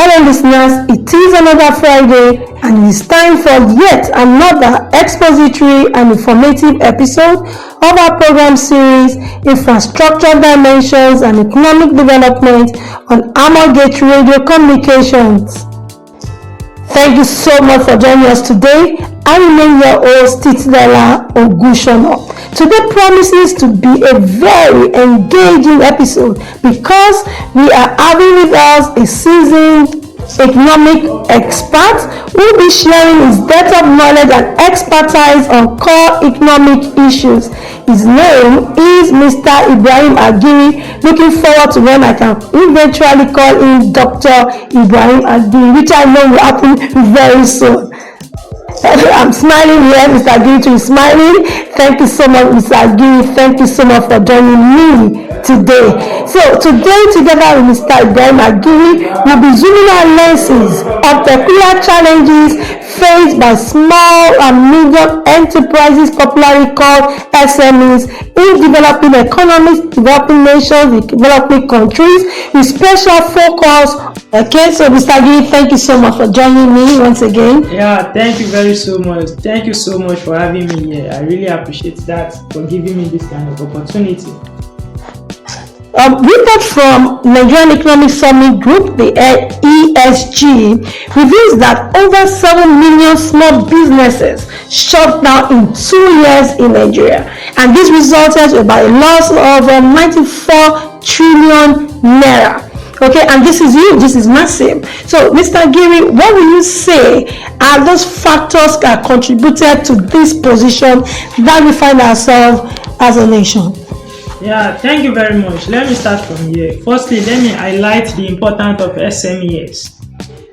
Hello listeners, it is another Friday and it is time for yet another expository and informative episode of our program series Infrastructure Dimensions and Economic Development on Amalgate Radio Communications. Thank you so much for joining us today. I remain your host, Titidala Ogushono. Today promises to be a very engaging episode because we are having with us a seasoned economic expert who will be sharing his depth of knowledge and expertise on core economic issues. His name is Mr. Ibrahim Agiri. Looking forward to when I can eventually call him Dr. Ibrahim Agiri, which I know will happen very soon. I'm smiling here, Mr. Agiri too is smiling. Thank you so much, Mr. Agiri. Thank you so much for joining me today. So today, together with Mr. Ibrahim Agiri, we'll be zooming our lenses of peculiar challenges faced by small and medium enterprises, popularly called SMEs, in developing economies, developing nations, developing countries, with special focus. Okay, so Mr. Agiri, thank you so much for joining me once again. Yeah, thank you so much. Thank you so much for having me here. I really appreciate that, for giving me this kind of opportunity. Report from Nigerian Economic Summit Group, the ESG, reveals that over 7 million small businesses shut down in 2 years in Nigeria, and this resulted in about a loss of 94 trillion naira. Okay, and this is huge, this is massive. So, Mr. Agiri, what will you say are those factors that contributed to this position that we find ourselves as a nation? Yeah, thank you very much. Let me start from here. Firstly, let me highlight the importance of SMEs.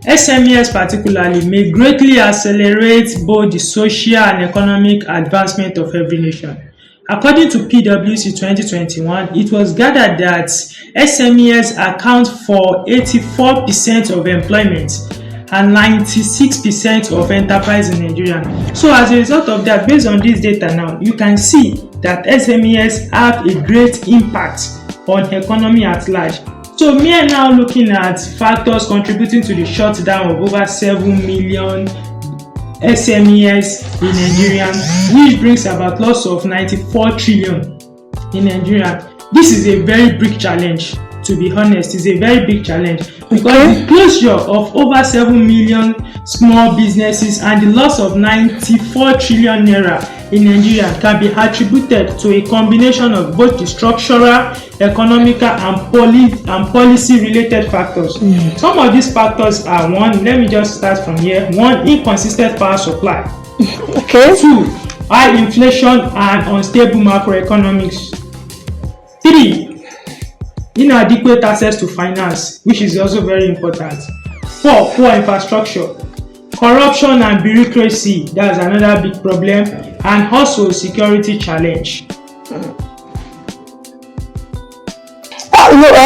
SMEs particularly may greatly accelerate both the social and economic advancement of every nation. According to PwC 2021, it was gathered that SMEs account for 84% of employment and 96% of enterprise in Nigeria. So as a result of that, based on this data now, you can see that SMEs have a great impact on economy at large. So we are now looking at factors contributing to the shutdown of over 7 million SMEs in Nigeria, which brings about loss of 94 trillion in Nigeria. This is a very big challenge, to be honest. It's a very big challenge because the closure of over 7 million small businesses and the loss of 94 trillion naira in Nigeria can be attributed to a combination of both the structural, economical and policy related factors. Some of these factors are: one, let me just start from here. One, inconsistent power supply. Okay. Two, high inflation and unstable macroeconomics. Three, inadequate access to finance, which is also very important. Four, poor infrastructure. Corruption and bureaucracy, that's another big problem, and also security challenge.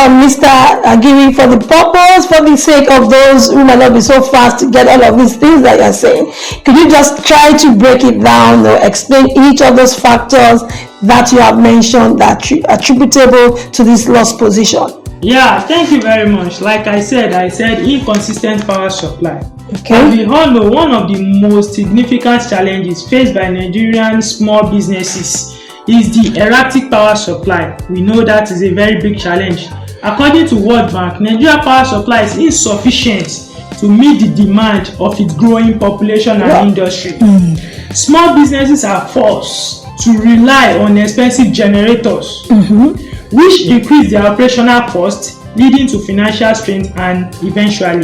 Mr. Agiri, for the sake of those who might not be so fast to get all of these things that you're saying, could you just try to break it down or explain each of those factors that you have mentioned that are attributable to this lost position? Yeah, thank you very much. Like I said inconsistent power supply. Okay. As we all know, one of the most significant challenges faced by Nigerian small businesses is the erratic power supply. We know that is a very big challenge. According to World Bank, Nigeria power supply is insufficient to meet the demand of its growing population and industry. Small businesses are forced to rely on expensive generators, which increase their operational costs, leading to financial strain and eventual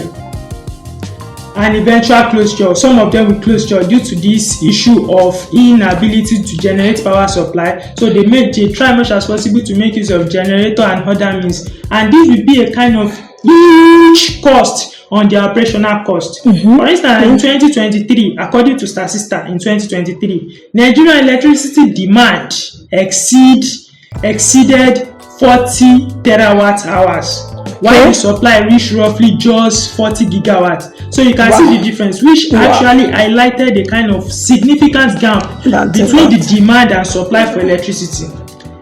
closure. Some of them will closure due to this issue of inability to generate power supply. So they try much as possible to make use of generator and other means, and this will be a kind of huge cost on their operational cost. For instance, in 2023, according to Statista, in 2023, Nigerian electricity demand exceeded 40 terawatt hours, while the supply reached roughly just 40 gigawatts. So you can see the difference, which actually highlighted a kind of significant gap between the demand and supply for electricity.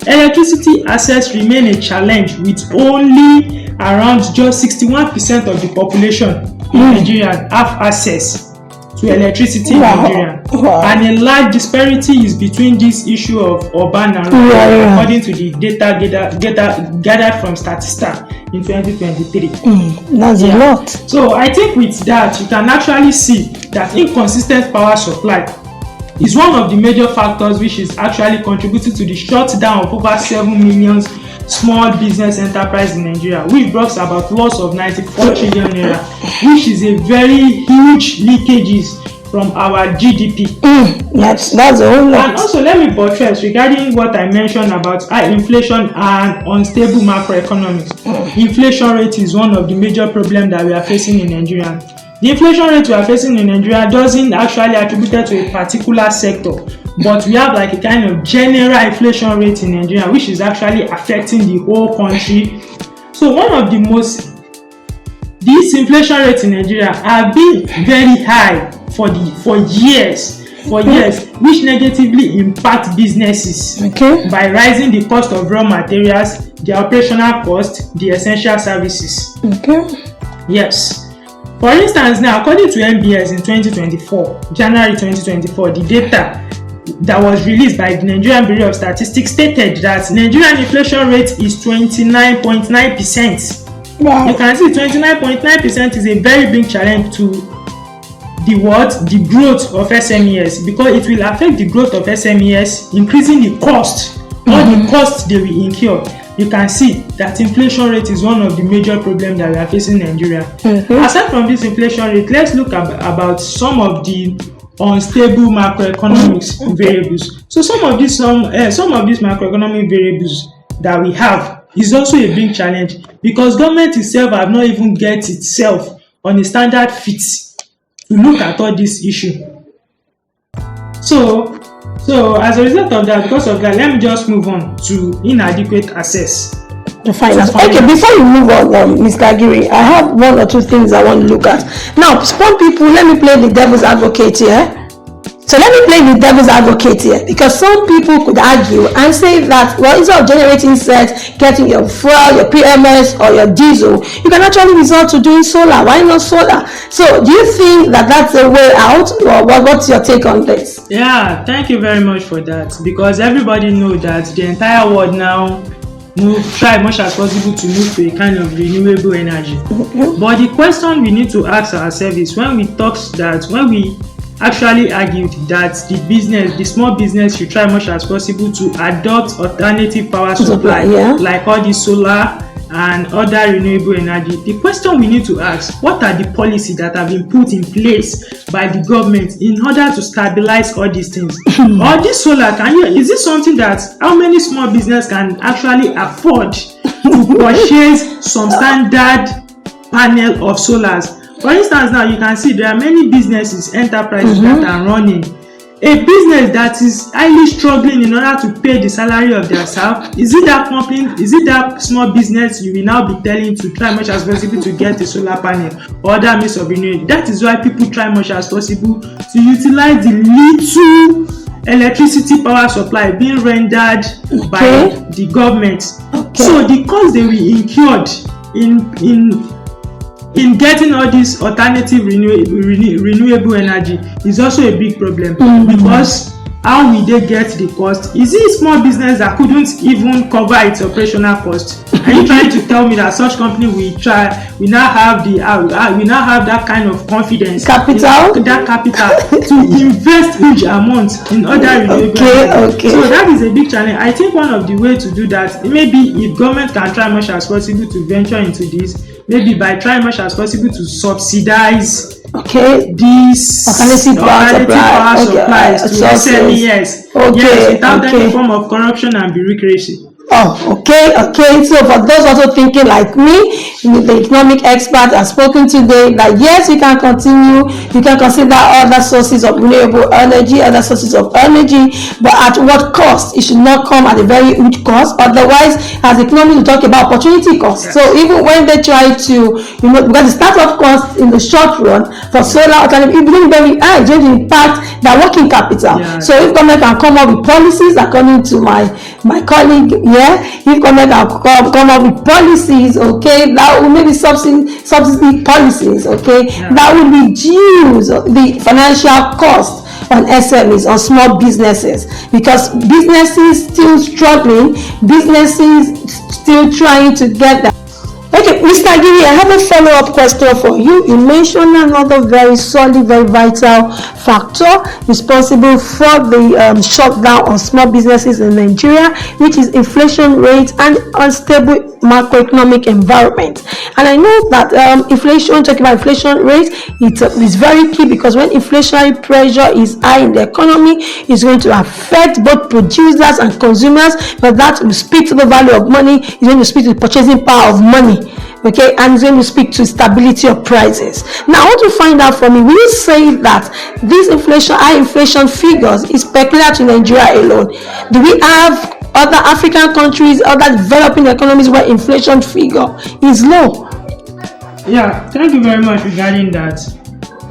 electricity access remain a challenge, with only around just 61% of the population in Nigeria have access to electricity in Nigeria. And a large disparity is between this issue of urban and rural, according to the data gathered from Statista in 2023. That's a lot. So I think with that, you can actually see that inconsistent power supply is one of the major factors which is actually contributing to the shutdown of over 7 million small business enterprise in Nigeria, which brought about loss of 94 trillion naira, which is a very huge leakages from our GDP. That's a whole lot. And also, let me buttress regarding what I mentioned about high inflation and unstable macroeconomics. Inflation rate is one of the major problems that we are facing in Nigeria. The inflation rate we are facing in Nigeria doesn't actually attribute to a particular sector, but we have like a kind of general inflation rate in Nigeria, which is actually affecting the whole country. So one of the most, these inflation rates in Nigeria have been very high for years, which negatively impact businesses by rising the cost of raw materials, the operational cost, the essential services. Yes. For instance, now, according to NBS in 2024, January 2024, the data that was released by the Nigerian Bureau of Statistics stated that Nigerian inflation rate is 29.9%. Wow. You can see 29.9% is a very big challenge to the growth of SMEs, because it will affect the growth of SMEs, increasing the cost, all the costs they will incur. You can see that inflation rate is one of the major problems that we are facing in Nigeria. Aside from this inflation rate, let's look about some of the unstable macroeconomics variables. So some of these macroeconomic variables that we have is also a big challenge, because government itself have not even get itself on a standard fit to look at all this issue. So as a result of that, because of that, let me just move on to inadequate access to finance. Okay, before you move on, Mr. Agiri, I have one or two things I want to look at. Now, some people, let me play the devil's advocate here. So let me play the devil's advocate here, because some people could argue and say that, well, instead of generating sets, getting your fuel, your PMS, or your diesel, you can actually resort to doing solar. Why not solar? So do you think that that's a way out, or what's your take on this? Yeah, thank you very much for that, because everybody knows that the entire world now try much as possible to move to a kind of renewable energy. But the question we need to ask ourselves is, when we actually argued that the small business should try much as possible to adopt alternative power supply, like all the solar and other renewable energy. The question we need to ask, what are the policies that have been put in place by the government in order to stabilize all these things? All this solar, is it something that how many small business can actually afford to purchase some standard panel of solars? For instance, now you can see there are many businesses, enterprises that are running. A business that is highly struggling in order to pay the salary of their staff. Is it that company, is it that small business you will now be telling to try much as possible to get a solar panel or other means of renewal? That is why people try much as possible to utilize the little electricity power supply being rendered by the government. So the cost they will incurred in getting all this alternative renewable energy is also a big problem, because how will they get the cost? Is it a small business that couldn't even cover its operational cost? Are you trying to tell me that such company we now have that kind of confidence, capital to invest huge amounts in other renewable energy? So that is a big challenge. I think one of the ways to do that, maybe if government can try much as possible to venture into this, maybe by trying much as possible to subsidize these alternative power supplies to SMEs, yes, without any form of corruption and bureaucracy. Okay. So for those also thinking like me, the economic expert has spoken today, that yes, you can continue, you can consider other sources of renewable energy, but at what cost? It should not come at a very huge cost. Otherwise, as economists, we talk about opportunity cost. So even when they try to, because the startup cost in the short run for solar alternative, it becomes very high, just impact their working capital. So if government can come up with policies, according to my colleague here, if government can come up with policies, okay, that will maybe subsidy policies, okay, that will reduce the financial cost on SMEs, on small businesses, because businesses still struggling, businesses still trying to get that. Okay, Mr. Agiri, I have a follow-up question for you. You mentioned another very solid, very vital factor responsible for the shutdown of small businesses in Nigeria, which is inflation rate and unstable macroeconomic environment. And I know that talking about inflation rate, it is very key, because when inflationary pressure is high in the economy, it's going to affect both producers and consumers, but that will speak to the value of money, it's going to speak to the purchasing power of money. Okay, and it's going to speak to stability of prices. Now, I want to find out from you, will you say that this high inflation figures is peculiar to Nigeria alone? Do we have other African countries, other developing economies where inflation figure is low? Yeah, thank you very much regarding that.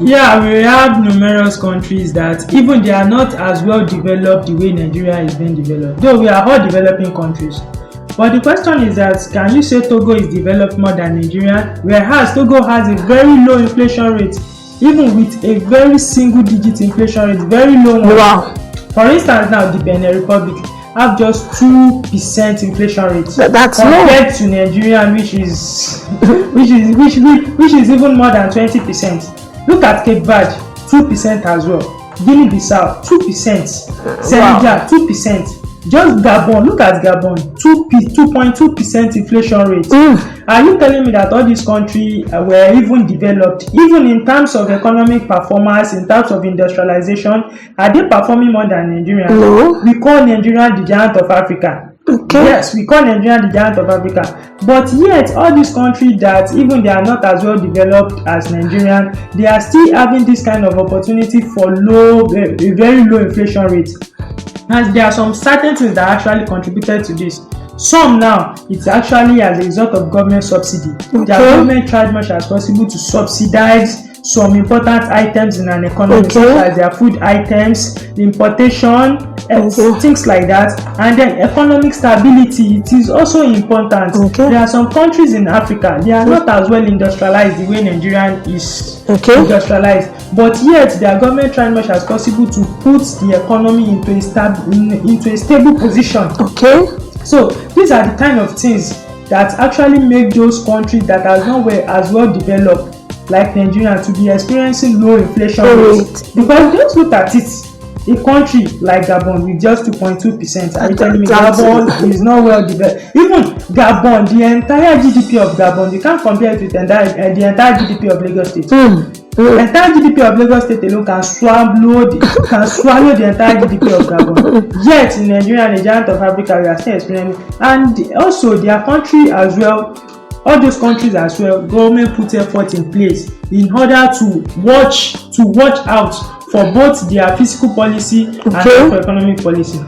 Yeah, we have numerous countries that even they are not as well developed the way Nigeria is being developed, though we are all developing countries. But the question is that, can you say Togo is developed more than Nigeria, whereas Togo has a very low inflation rate, even with a very single-digit inflation rate, very low one. Wow. For instance, now the Benin Republic have just 2% inflation rate. That's compared low to Nigeria, which is even more than 20%. Look at Cape Verde, 2% as well. Guinea-Bissau, 2%. Senegal, 2%. Just Gabon, look at Gabon, 2.2% inflation rate. Are you telling me that all these countries were even developed, even in terms of economic performance, in terms of industrialization? Are they performing more than Nigeria? No. We call Nigeria the giant of Africa. Okay. Yes, we call Nigeria the giant of Africa. But yet, all these countries that even they are not as well developed as Nigeria, they are still having this kind of opportunity for a very low inflation rate. And there are some certain things that actually contributed to this. Some now, it's actually as a result of government subsidy. The government tried much as possible to subsidize some important items in an economy, such as their food items, the importation, things like that. And then economic stability, it is also important. There are some countries in Africa, they are not as well industrialized the way Nigeria is industrialized. But yet, their government tried much as possible to put the economy into a stable position. So these are the kind of things that actually make those countries that are not as well developed like Nigeria to be experiencing low inflation rates. Because just look at it, a country like Gabon with just 2.2%, are you telling me Gabon is not well developed? Even Gabon, the entire GDP of Gabon, you can't compare it with the entire GDP of Lagos State. The entire GDP of Lagos State alone can swallow the entire GDP of Gabon. Yet in Nigeria, the giant of Africa, we are still experiencing, and also their country as well. All those countries as well, government put effort in place in order to watch out for both their fiscal policy and for economic policy.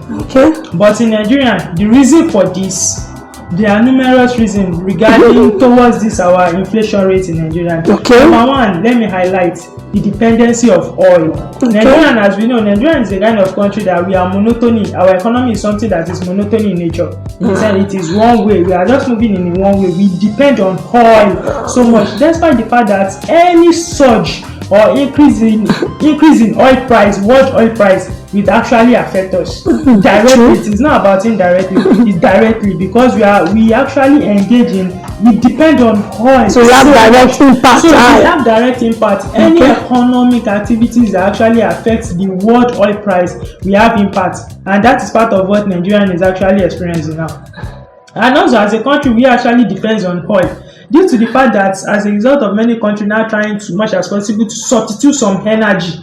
But in Nigeria, the reason for this, there are numerous reasons regarding towards this our inflation rate in Nigeria. Number one, let me highlight the dependency of oil. Nigeria, as we know, Nigeria is a kind of country that we are monotony. Our economy is something that is monotony in nature. It is one way. We are just moving in one way. We depend on oil so much, despite the fact that any surge or increase in oil price, world oil price, will actually affect us directly. It is not about indirectly, it's directly, because we actually engage in, we depend on oil. So we have direct impact. So we have direct impact. Any economic activities that actually affect the world oil price, we have impact, and that is part of what Nigeria is actually experiencing now. And also, as a country, we actually depends on oil, due to the fact that as a result of many countries now trying to much as possible to substitute some energy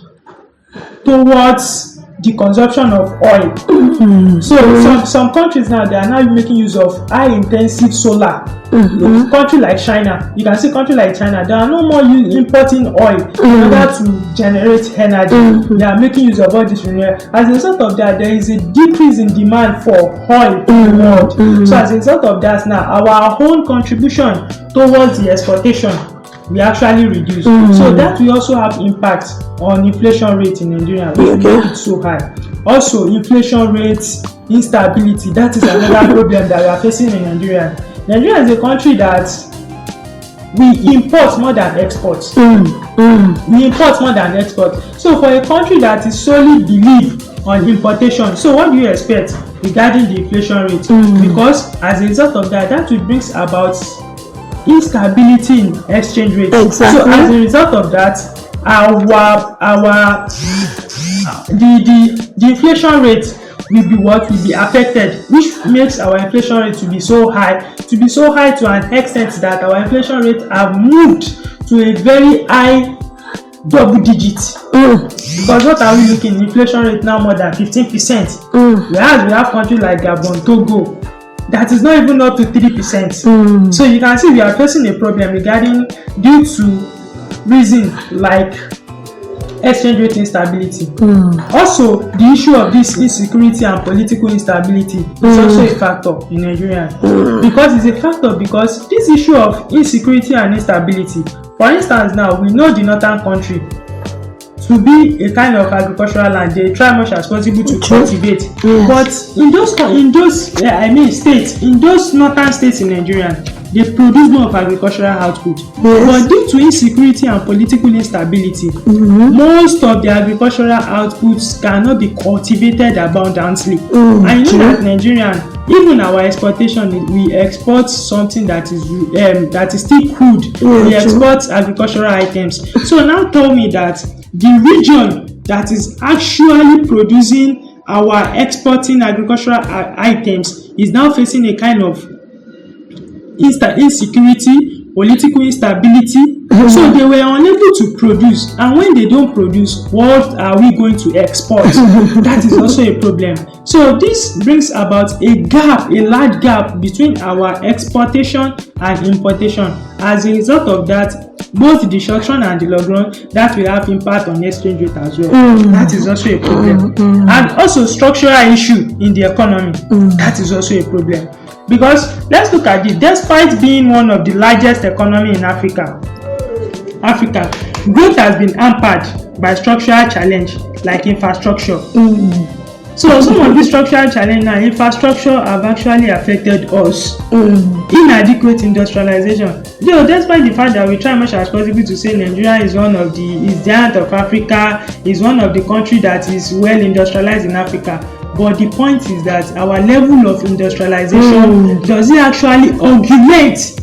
towards the consumption of oil. So some countries now, they are now making use of high intensive solar. Country like China, you can see country like China, they are no more importing oil in order to generate energy. They are making use of all this renewable. As a result of that, there is a decrease in demand for oil in the world. So as a result of that, now our own contribution towards the exportation we actually reduce. So that will also have impact on inflation rate in Nigeria, which make it so high. Also, inflation rates, instability, that is another problem that we are facing in Nigeria. Nigeria is a country that we import more than export. We import more than export. So for a country that is solely believe on importation, so what do you expect regarding the inflation rate? Because as a result of that, that will bring about instability in exchange rate. So as a result of that, the inflation rate will be what will be affected, which makes our inflation rate to be so high to an extent that our inflation rate have moved to a very high double digit. Because what are we looking? Inflation rate now more than 15%. Whereas we have countries like Gabon, Togo, that is not even up to 3%. So you can see we are facing a problem regarding due to reasons like exchange rate instability. Also, the issue of this insecurity and political instability is also a factor in Nigeria. Because it's a factor because this issue of insecurity and instability, for instance, now we know the northern country to be a kind of agricultural land, they try much as possible to cultivate. But in those northern states in Nigeria, they produce more of agricultural output. But due to insecurity and political instability, most of the agricultural outputs cannot be cultivated abundantly. And you know that Nigerian, even our exportation, we export something that is still crude. We export agricultural items. So now tell me that the region that is actually producing our exporting agricultural items is now facing a kind of insecurity, political instability. So they were unable to produce, and when they don't produce, what are we going to export? That is also a problem. So this brings about a large gap between our exportation and importation. As a result of that, both the short run and the long run, that will have impact on exchange rate as well. That is also a problem. And also structural issue in the economy. That is also a problem. Because let's look at it. Despite being one of the largest economy in Africa, growth has been hampered by structural challenge like infrastructure. So some of these structural challenges and infrastructure have actually affected us. Inadequate industrialization. Though despite the fact that we try much as possible to say Nigeria is the heart of Africa, is one of the countries that is well industrialized in Africa. But the point is that our level of industrialization does it actually augment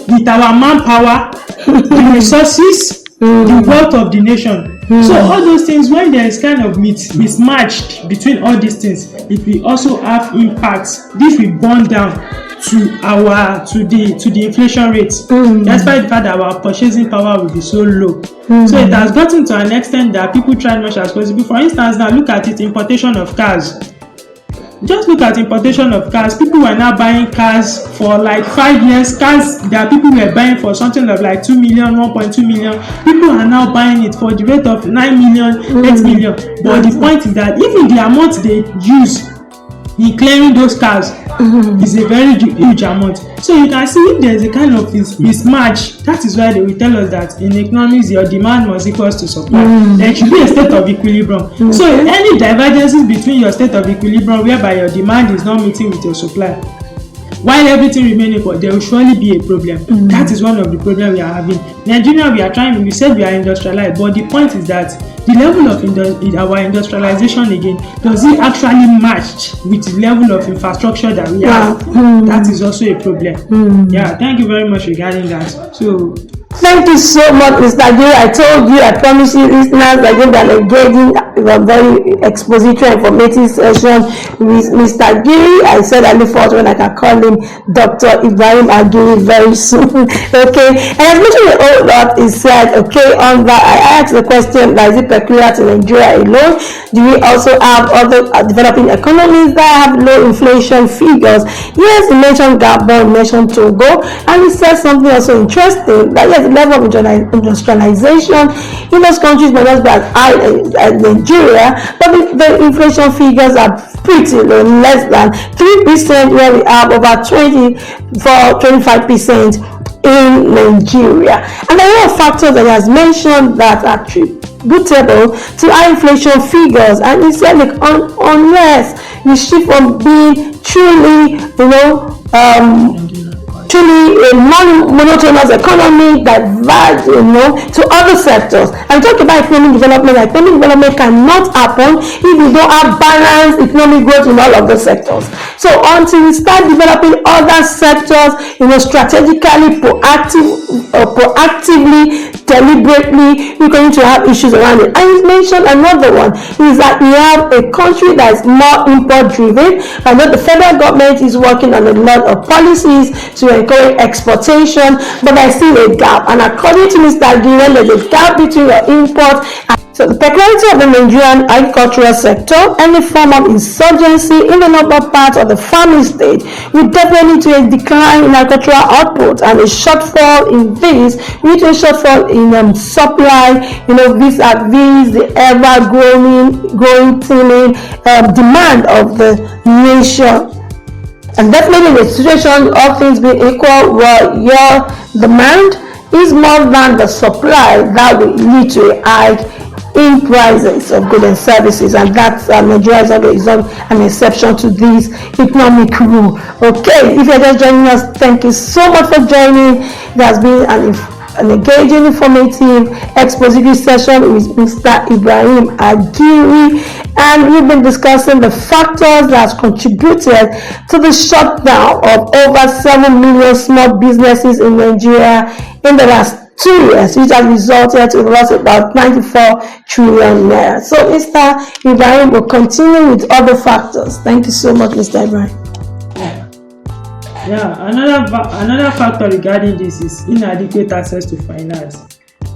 with our manpower, the resources, the wealth of the nation. So all those things, when there is kind of mismatched between all these things, it will also have impacts. This will burn down to the inflation rate. Despite the fact that our purchasing power will be so low. So it has gotten to an extent that people try much as possible. For instance, now look at it, importation of cars. Just look at importation of cars. People were now buying cars for like 5 years. Cars that people were buying for something of like 2 million, 1.2 million. People are now buying it for the rate of 9 million, 8 million. But the point is that even the amount they use in clearing those cars is a very huge amount. So you can see if there is a kind of mismatch, that is why they will tell us that in economics your demand must equal to supply. There should be a state of equilibrium. So any divergences between your state of equilibrium whereby your demand is not meeting with your supply, while everything remaining equal, there will surely be a problem. That is one of the problems we are having. Nigeria, we said we are industrialized, but the point is that the level of our industrialization again, does it actually match with the level of infrastructure that we have? That is also a problem. Yeah, thank you very much regarding that. So thank you so much, Mr. Giri. I told you, I promise you, listeners, I think that engaging a very expository, informative session with Mr. Giri. I said I look forward when I can call him Dr. Ibrahim Agiri very soon. Okay, and as mentioned a whole lot is said. Okay, on that I asked the question: is it peculiar to Nigeria alone? Do we also have other developing economies that have low inflation figures? Yes, he mentioned Gabon, he mentioned Togo, and he said something also interesting that yes, the level of industrialization in those countries may not be as high as Nigeria, but the inflation figures are pretty low, less than 3%, where we have over 25% in Nigeria. And there are factors that he has mentioned that are attributable to high inflation figures, and he said, like, unless you shift from being truly, truly a non-monotonous economy diverge, to other sectors. I'm talking about economic development. Economic development cannot happen if you don't have balanced economic growth in all of the sectors. So until we start developing other sectors, strategically, proactively, deliberately, we're going to have issues around it. And he mentioned another one is that we have a country that is more import driven. I know the federal government is working on a lot of policies to encourage exportation, but there's still a gap. And according to Mr. Giren, there's a gap between your import and so the peculiarity of the Nigerian agricultural sector, any form of insurgency in the northern part of the farming state will definitely lead to a decline in agricultural output and a shortfall in this, which is a shortfall in supply, vis-a-vis the ever-growing demand of the nation. And definitely in the situation of things being equal, where your demand is more than the supply, that will lead to a hike in prices of goods and services, and that's Nigeria is not an exception to this economic rule. Okay, if you're just joining us, thank you so much for joining. There has been an engaging, informative expository session with Mr. Ibrahim Agiri, and we've been discussing the factors that contributed to the shutdown of over 7 million small businesses in Nigeria in the last 2 years, which has resulted in loss of about 94 trillion naira. So Mr. Ibrahim will continue with other factors. Thank you so much, Mr. Ibrahim. Yeah, another factor regarding this is inadequate access to finance.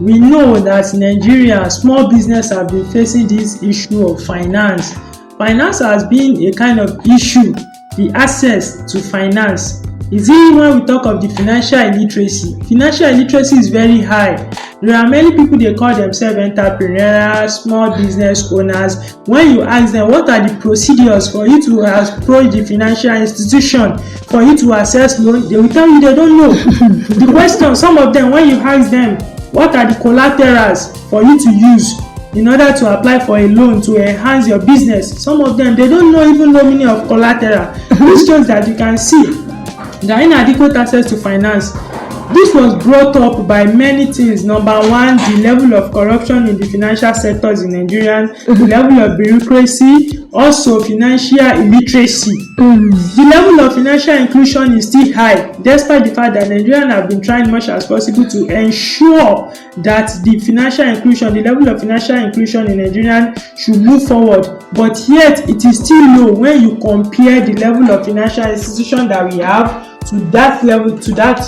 We know that in Nigeria, small business have been facing this issue of finance. Finance has been a kind of issue, the access to finance. Is it when we talk of the financial illiteracy? Financial illiteracy is very high. There are many people, they call themselves entrepreneurs, small business owners. When you ask them what are the procedures for you to approach the financial institution, for you to access loan, they will tell you they don't know. The question, some of them, when you ask them what are the collaterals for you to use in order to apply for a loan to enhance your business, some of them, they don't even know meaning of collateral. This shows that you can see the inadequate access to finance. This was brought up by many things. Number one, the level of corruption in the financial sectors in Nigeria, the level of bureaucracy, also financial illiteracy. The level of financial inclusion is still high, despite the fact that Nigerians have been trying much as possible to ensure that the financial inclusion, the level of financial inclusion in Nigeria should move forward. But yet, it is still low when you compare the level of financial institution that we have to that level, to that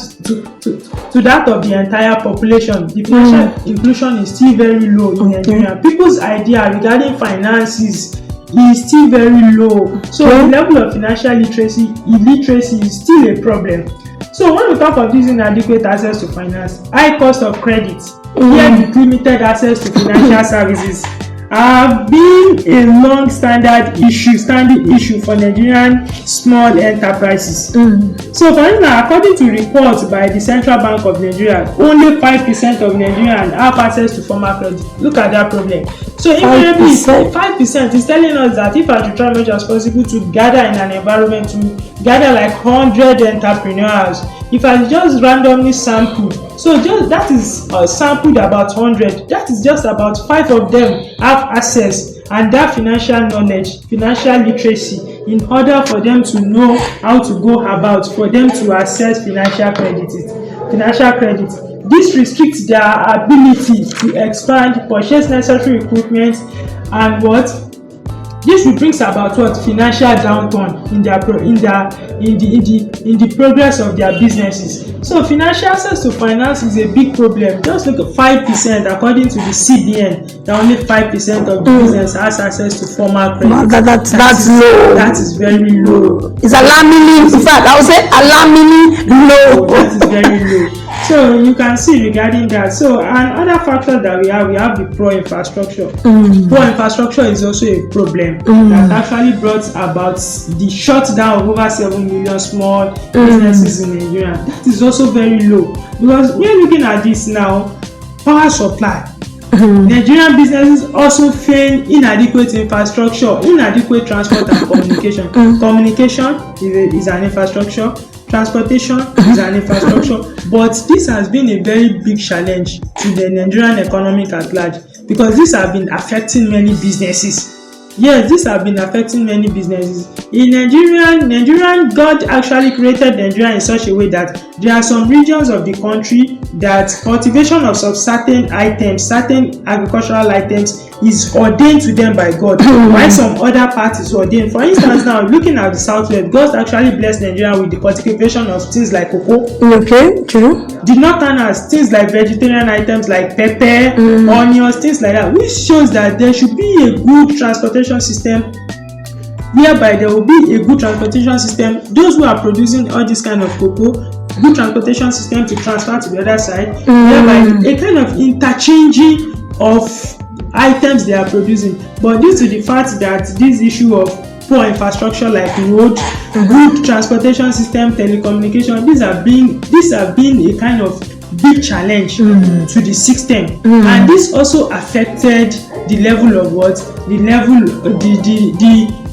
of the entire population. The financial inclusion is still very low in Nigeria. People's idea regarding finances is still very low. So the level of financial illiteracy is still a problem. So when we talk of this inadequate access to finance, high cost of credit, yet limited access to financial services have been a long-standing issue for Nigerian small enterprises. So, for instance, according to reports by the Central Bank of Nigeria, only 5% of Nigerians have access to formal credit. Look at that problem. So, invariably, 5% is telling us that if I should try much as possible to gather in an environment, to gather like 100 entrepreneurs, if I just randomly sample, so just that is sampled about 100, that is just about 5 of them have access and that financial knowledge, financial literacy, in order for them to know how to go about, for them to access financial credit. This restricts their ability to expand, purchase necessary equipment, and what? This will bring about what? Financial downturn in the progress of their businesses. So financial access to finance is a big problem. Just look at 5%, according to the CBN, that only 5% of the business has access to formal credit. That's low. That is very low. It's alarmingly, in fact, I would say alarmingly low. That is very low. So you can see regarding that. So and other factors that we have the poor infrastructure. Poor infrastructure is also a problem that actually brought about the shutdown of over 7 million small businesses in Nigeria. That is also very low, because we're looking at this now. Power supply. Nigerian businesses also face inadequate infrastructure, inadequate transport and communication. Communication is an infrastructure. Transportation is an infrastructure, but this has been a very big challenge to the Nigerian economy at large, because these have been affecting many businesses. Yes, these have been affecting many businesses. In Nigerian, God actually created Nigeria in such a way that there are some regions of the country that cultivation of some certain items, certain agricultural items, is ordained to them by God, while some other parts is ordained. For instance, now looking at the southwest, God actually blessed Nigeria with the cultivation of things like cocoa. Okay, true. The northerners, things like vegetarian items like pepper, onions, things like that, which shows that there should be a good transportation system, whereby there will be a good transportation system. Those who are producing all this kind of cocoa, good transportation system to transfer to the other side, whereby a kind of interchanging of items they are producing. But due to the fact that this issue of poor infrastructure like road, good transportation system, telecommunication, these have been a kind of big challenge to the system, and this also affected the level of what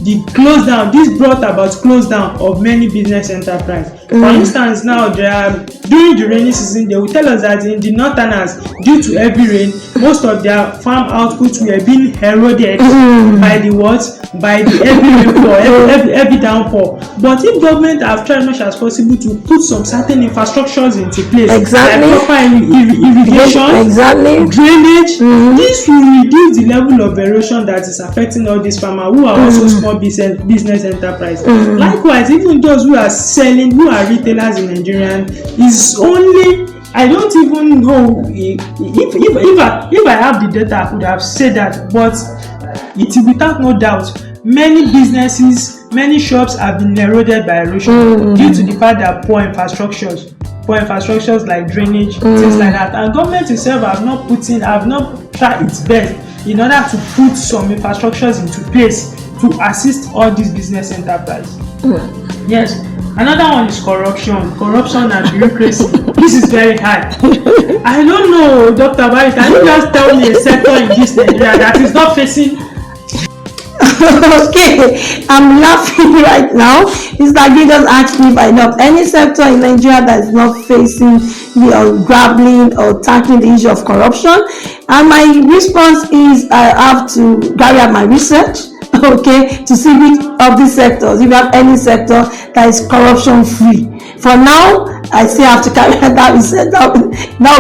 the close down. This brought about close down of many business enterprise. For instance, now during the rainy season, they will tell us that in the northerners, due to heavy rain, most of their farm outputs were being eroded by the heavy rainfall, heavy downpour. But if government have tried much as possible to put some certain infrastructures into place, like proper irrigation, drainage, this will reduce the level of erosion that is affecting all these farmers who are also small business enterprise. Likewise, even those who are selling, who are retailers in Nigeria, is only, I don't even know if I have the data, I could have said that, but it's without no doubt many businesses, many shops have been eroded by erosion due to the fact that poor infrastructures like drainage, things like that, and government itself have not tried its best in order to put some infrastructures into place to assist all these business enterprise. Yes. Another one is corruption and bureaucracy. This is very hard. I don't know, Dr. Barry, can you just tell me a sector in this Nigeria that is not facing? Okay, I'm laughing right now. It's like you just asked me if I know of any sector in Nigeria that is not facing grappling or tackling the issue of corruption. And my response is I have to carry out my research, okay, to see which of these sectors, if you have any sector that is corruption free. For now, I still have to carry out that research. That will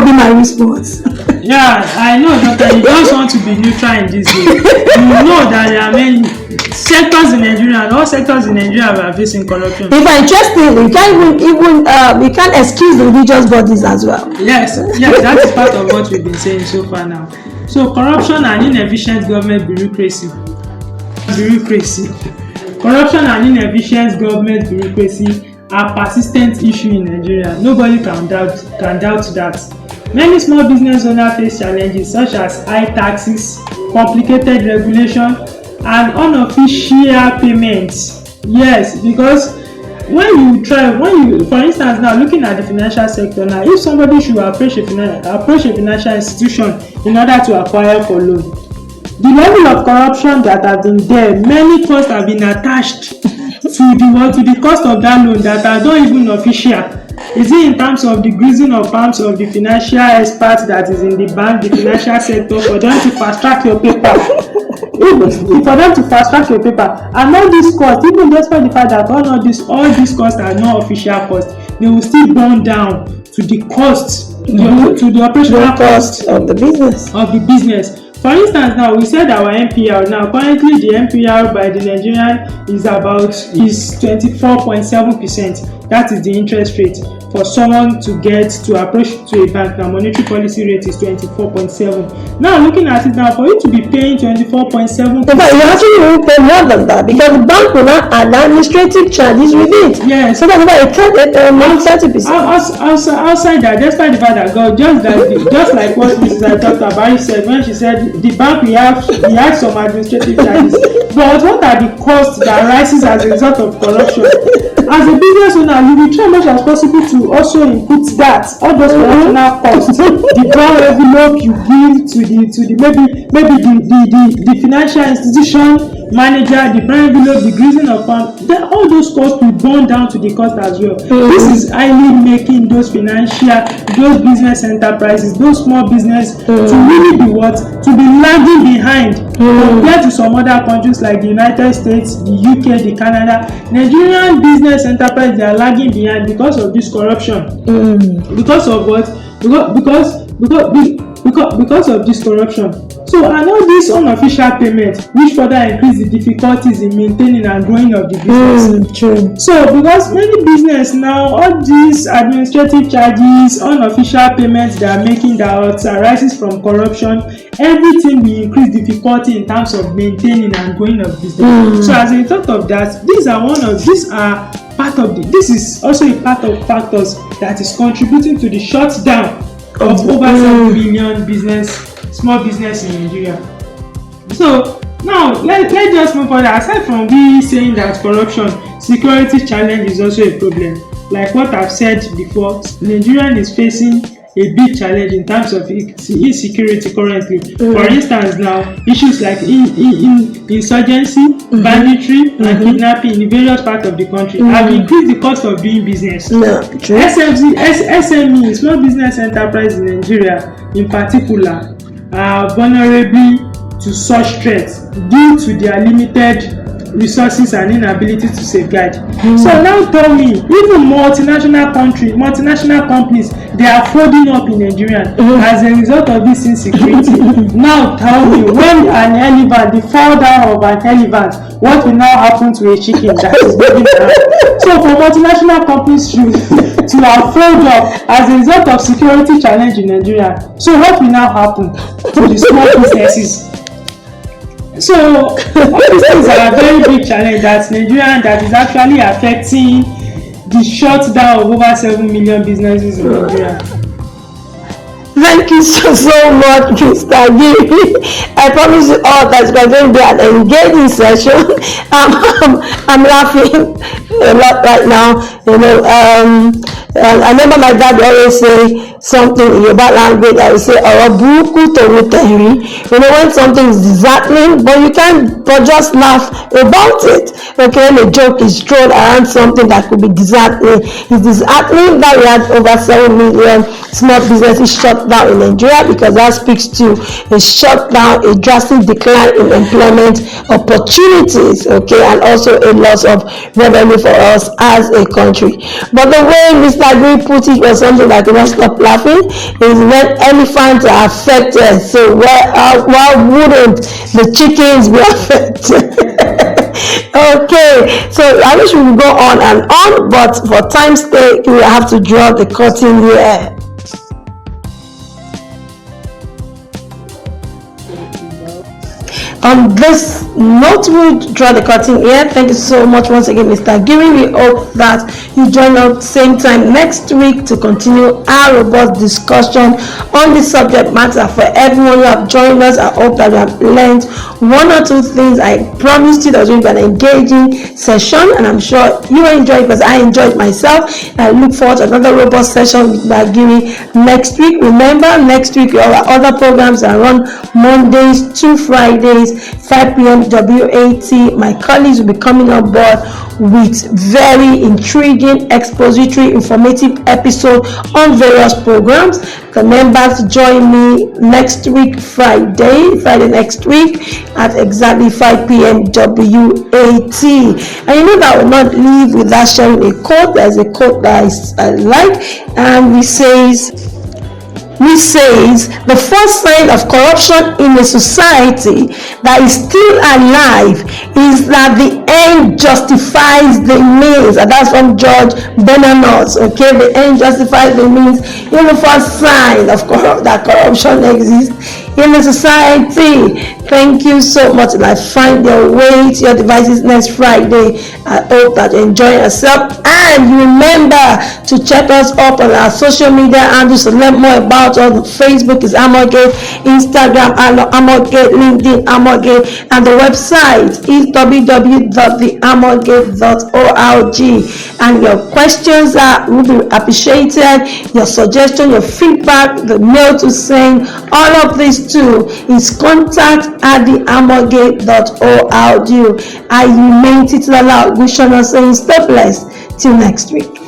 be my response. Yeah, I know, Doctor. You just want to be neutral in this way. You know that there are many sectors in Nigeria, and all sectors in Nigeria are facing corruption. If interestingly, you can't even we can't excuse the religious bodies as well. Yes, that is part of what we've been saying so far now. So corruption and inefficient government bureaucracy. Corruption and inefficient government bureaucracy are persistent issue in Nigeria. Nobody can doubt that. Many small business owners face challenges such as high taxes, complicated regulation, and unofficial payments. Yes, because for instance, now looking at the financial sector now, if somebody should approach a financial institution in order to acquire for loan, the level of corruption that has been there, many costs have been attached to the cost of that loan that are not even official. Is it in terms of the greasing of palms of the financial experts that is in the bank, the financial sector, for them to fast track your paper? And all these costs, even despite the fact that all these costs are not official costs, they will still burn down to the cost, to the operational cost of the business. For instance, now we said our MPR. Now currently the MPR by the Nigerian is 24.7%. That is the interest rate. for someone to approach to a bank. Now monetary policy rate is 24.7. Now looking at it now, for you to be paying 24.7, but you actually will pay more than that because the bank will not add administrative charges with it. Yes. So that's why it can't 30%. Outside that, despite the fact that God just like what Mrs. Dr. Abari said when she said the bank we have some administrative charges. But what are the costs that rises as a result of corruption? As a business owner, you will try as much as possible to also input that all those correctional costs, the brown envelope you give to the maybe the financial institution manager, the brown envelope, the greasing of fund, all those costs will burn down to the cost as well. This is highly making those business enterprises, those small business to really be to be lagging behind compared to some other countries like the United States, the UK, the Canada. Nigerian business enterprise, they are lagging behind because of this corruption. Because of what? Because of this corruption. So and all this unofficial payment which further increase the difficulties in maintaining and growing of the business. True. So because many business now, all these administrative charges, unofficial payments they are making that arises from corruption, everything will increase difficulty in terms of maintaining and growing of business. So as a result of that, this is also a part of factors that is contributing to the shutdown of over 7 million small business in Nigeria. So now let's just move on. Aside from we saying that corruption, security challenge is also a problem. Like what I've said before, Nigeria is facing a big challenge in terms of insecurity currently. For instance, now issues like insurgency, banditry, and kidnapping in various parts of the country have increased the cost of doing business. SME, small business enterprise in Nigeria, in particular, are vulnerable to such threats due to their limited resources and inability to safeguard. So now tell me, even multinational companies, they are folding up in Nigeria as a result of this insecurity. Now tell me, when the fall down of an elephant, what will now happen to a chicken that is moving around? So for multinational companies to have folded up as a result of security challenge in Nigeria, so what will now happen to the small businesses? So all these things are a very big challenge that is actually affecting the shutdown of over 7 million businesses in Nigeria. Thank you so much, Mr. Giri. I promise you all that it's going to be an engaging session. I'm laughing a lot right now. I remember my dad always say something in Yoruba language. I would say, "Ọ̀rọ̀ burúkú tòun tẹ̀rí." When something is disheartening, but you can't but just laugh about it. Okay, when a joke is thrown around something that could be disheartening, it's disheartening that we had over 7 million small businesses shut down in Nigeria, because that speaks to a shutdown, a drastic decline in employment opportunities, okay, and also a loss of revenue for us as a country. But the way Mr. Agri put it was something that could not stop laughing. Is when elephants are affected, so why wouldn't the chickens be affected? Okay, so I wish we would go on and on, but for time's sake, we have to draw the curtain here. On this note, we'll draw the curtain here. Thank you so much once again, Mr. Giri. We hope that you join us same time next week to continue our robust discussion on the subject matter. For everyone who have joined us, I hope that you have learned one or two things. I promised you that it was going to be an engaging session, and I'm sure you will enjoy it because I enjoyed myself. I look forward to another robust session with Mr. Giri next week. Remember, next week all our other programs are on Mondays to Fridays, 5 p.m. WAT. My colleagues will be coming on board with very intriguing, expository, informative episodes on various programs. The members join me next week, Friday next week at exactly 5 p.m. WAT. And you know that I will not leave without sharing a quote. There's a quote that I like, and it says, which says the first sign of corruption in a society that is still alive is that the end justifies the means. And that's from George Bernanos. Okay, the end justifies the means. In the first sign of that corruption exists in the society. Thank you so much. And I find your way to your devices next Friday. I hope that you enjoy yourself, and remember to check us up on our social media handles to learn more about us. Facebook is Amorgate, Instagram Amorgate, LinkedIn Amorgate, and the website is www.theamorgate.org. And your questions will be appreciated. Your suggestion, your feedback, the mail to send, all of these too is contact@theamorgate.org. I remain Titular wishing us saying stay blessed till next week.